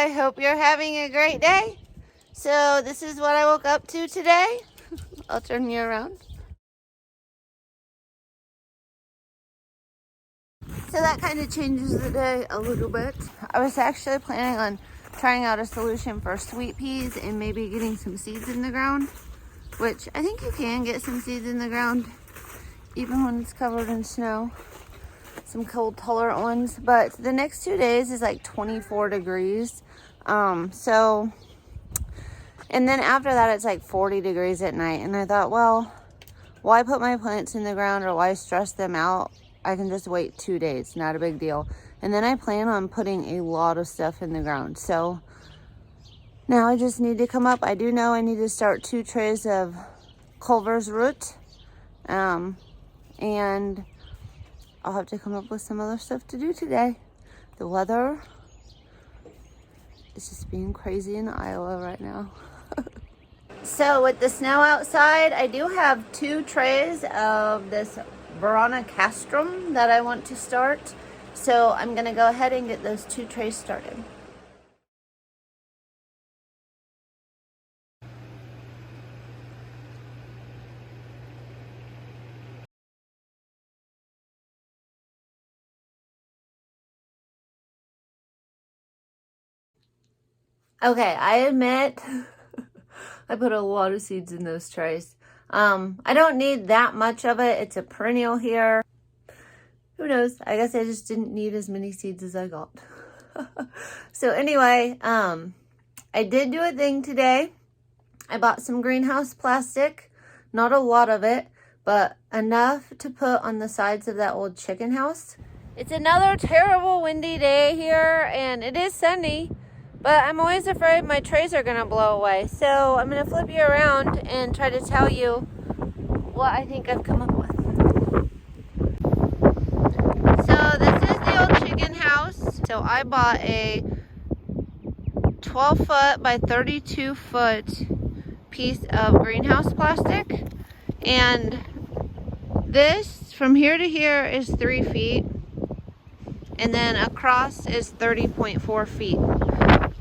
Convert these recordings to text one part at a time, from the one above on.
I hope you're having a great day. So this is what I woke up to today. I'll turn you around. So that kind of changes the day a little bit. I was actually planning on trying out a solution for sweet peas and maybe getting some seeds in the ground, which I think you can get some seeds in the ground even when it's covered in snow. Some cold tolerant ones, but the next 2 days is like 24 degrees. And then after that it's like 40 degrees at night. And I thought, well, why put my plants in the ground or why stress them out? I can just wait 2 days, not a big deal. And then I plan on putting a lot of stuff in the ground. So now I just need to come up. I do know I need to start 2 trays of Culver's root. And I'll have to come up with some other stuff to do today. The weather is just being crazy in Iowa right now. So with the snow outside, I do have 2 trays of this Veronicastrum that I want to start. So I'm gonna go ahead and get those 2 trays started. Okay, I admit I put a lot of seeds in those trays. I don't need that much of it. It's a perennial here. Who knows? I guess I just didn't need as many seeds as I got. So anyway, I did do a thing today. I bought some greenhouse plastic. Not a lot of it, but enough to put on the sides of that old chicken house. It's another terrible windy day here, and it is sunny. But I'm always afraid my trays are gonna blow away. So I'm gonna flip you around and try to tell you what I think I've come up with. So this is the old chicken house. So I bought a 12 foot by 32 foot piece of greenhouse plastic. And this from here to here is 3 feet. And then across is 30.4 feet.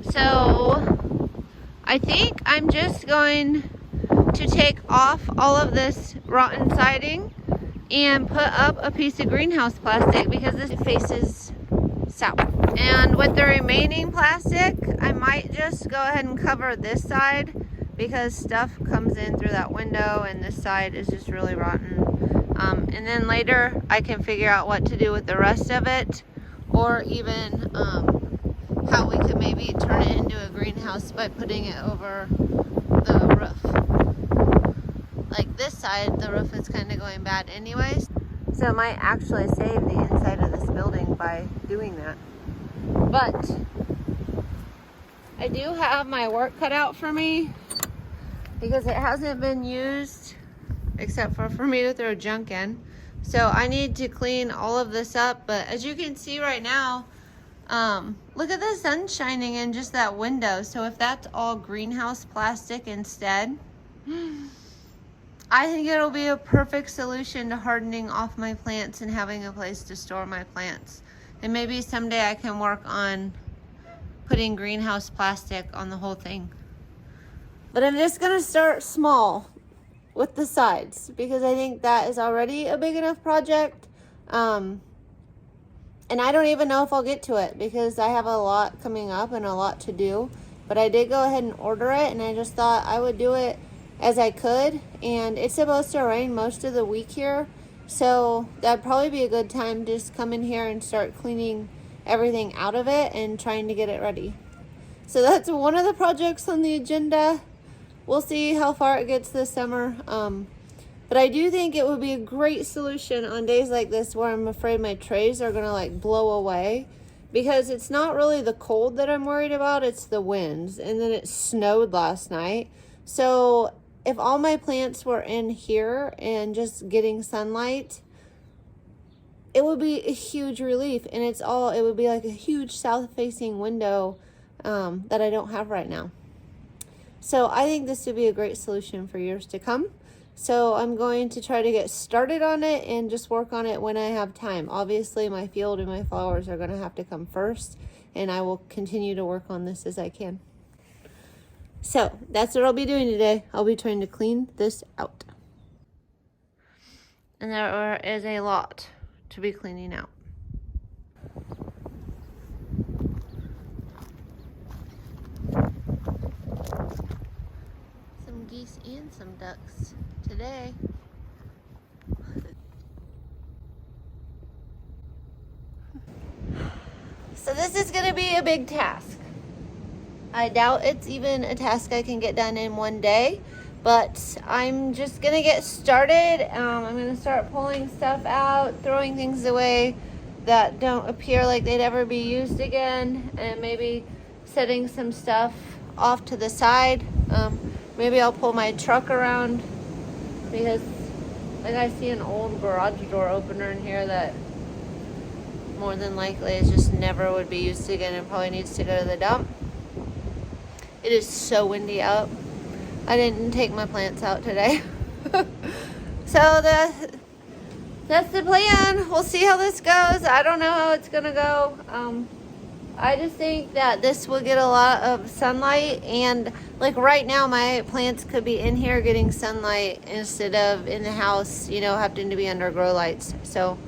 So I think I'm just going to take off all of this rotten siding and put up a piece of greenhouse plastic because this faces south. And with the remaining plastic, I might just go ahead and cover this side because stuff comes in through that window and this side is just really rotten. And then later I can figure out what to do with the rest of it, or even how we could maybe turn it into a greenhouse by putting it over the roof. Like this side, the roof is kind of going bad anyways. So it might actually save the inside of this building by doing that. But I do have my work cut out for me because it hasn't been used except for me to throw junk in. So I need to clean all of this up. But as you can see right now, look at the sun shining in just that window. So if that's all greenhouse plastic instead, I think it'll be a perfect solution to hardening off my plants and having a place to store my plants. And maybe someday I can work on putting greenhouse plastic on the whole thing. But I'm just gonna start small with the sides because I think that is already a big enough project. And I don't even know if I'll get to it because I have a lot coming up and a lot to do. But I did go ahead and order it, and I just thought I would do it as I could. And it's supposed to rain most of the week here. So that'd probably be a good time to just come in here and start cleaning everything out of it and trying to get it ready. So that's one of the projects on the agenda. We'll see how far it gets this summer. But I do think it would be a great solution on days like this where I'm afraid my trays are gonna like blow away, because it's not really the cold that I'm worried about, it's the winds. And then it snowed last night. So if all my plants were in here and just getting sunlight, it would be a huge relief. And it would be like a huge south facing window that I don't have right now. So I think this would be a great solution for years to come. So I'm going to try to get started on it and just work on it when I have time. Obviously, my field and my flowers are going to have to come first. and I will continue to work on this as I can. So that's what I'll be doing today. I'll be trying to clean this out. And there is a lot to be cleaning out. Some geese and some ducks today. So this is going to be a big task. I doubt it's even a task I can get done in one day, but I'm just going to get started. I'm going to start pulling stuff out, throwing things away that don't appear like they'd ever be used again, and maybe setting some stuff off to the side. Maybe I'll pull my truck around because like I see an old garage door opener in here that more than likely is just never would be used again and probably needs to go to the dump. It is so windy out. I didn't take my plants out today. So that's the plan. We'll see how this goes. I don't know how it's gonna go. I just think that this will get a lot of sunlight, and like right now my plants could be in here getting sunlight instead of in the house, you know, having to be under grow lights. So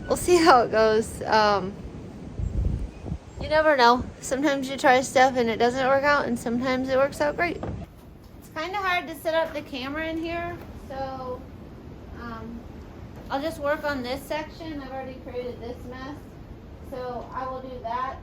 we'll see how it goes. You never know. Sometimes you try stuff and it doesn't work out, and sometimes it works out great. It's kind of hard to set up the camera in here, so I'll just work on this section. I've already created this mess, so I will do that.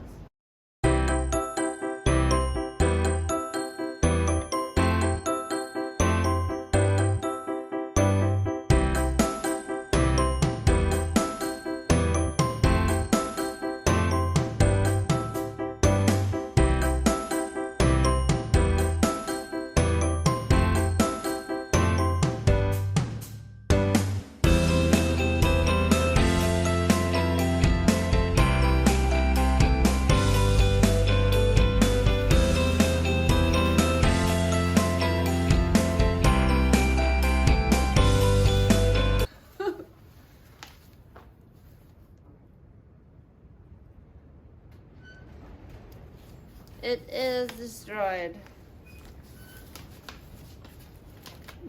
It is destroyed,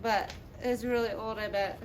but it's really old, I bet.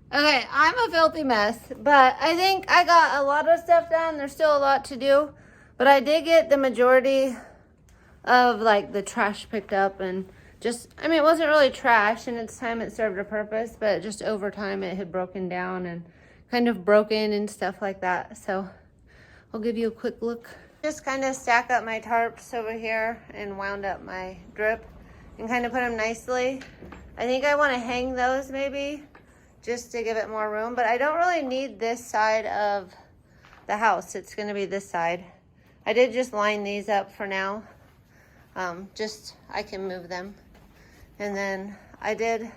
Okay, I'm a filthy mess, but I think I got a lot of stuff done. There's still a lot to do, but I did get the majority of like the trash picked up, and just, I mean, it wasn't really trash, and it's time it served a purpose, but just over time it had broken down and kind of broken and stuff like that. So I'll give you a quick look. Just kind of stack up my tarps over here and wound up my drip and kind of put them nicely. I think I want to hang those maybe, just to give it more room, but I don't really need this side of the house. It's gonna be this side. I did just line these up for now. I can move them. And then I did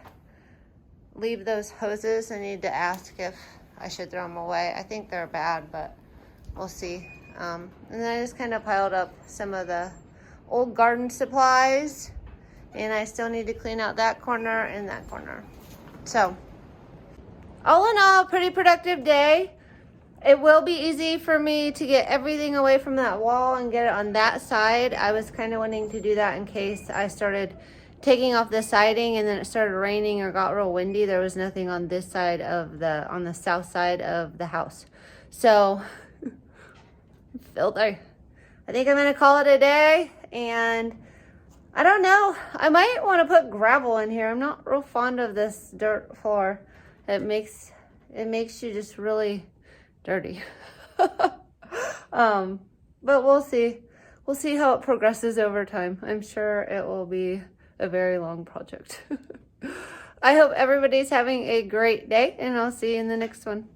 leave those hoses. I need to ask if I should throw them away. I think they're bad, but we'll see. And then I just kind of piled up some of the old garden supplies, and I still need to clean out that corner and that corner. So all in all, pretty productive day. It will be easy for me to get everything away from that wall and get it on that side. I was kind of wanting to do that in case I started taking off the siding and then it started raining or got real windy. There was nothing on this side of on the south side of the house. So filter. I think I'm gonna call it a day, and I don't know. I might want to put gravel in here. I'm not real fond of this dirt floor. It makes you just really dirty. But we'll see. We'll see how it progresses over time. I'm sure it will be a very long project. I hope everybody's having a great day, and I'll see you in the next one.